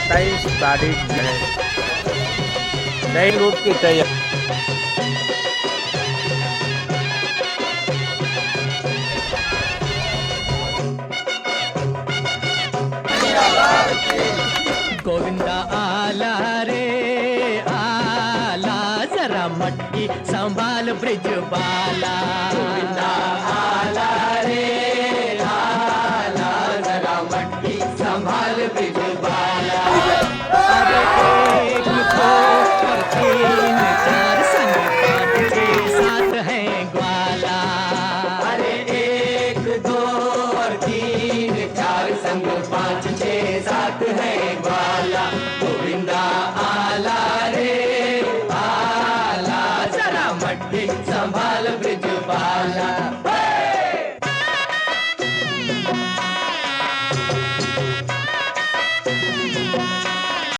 27 तारीख है, नई रूट की तैयारी। गोविंदा आला रे आला, जरा मटकी संभाल ब्रिज बाला।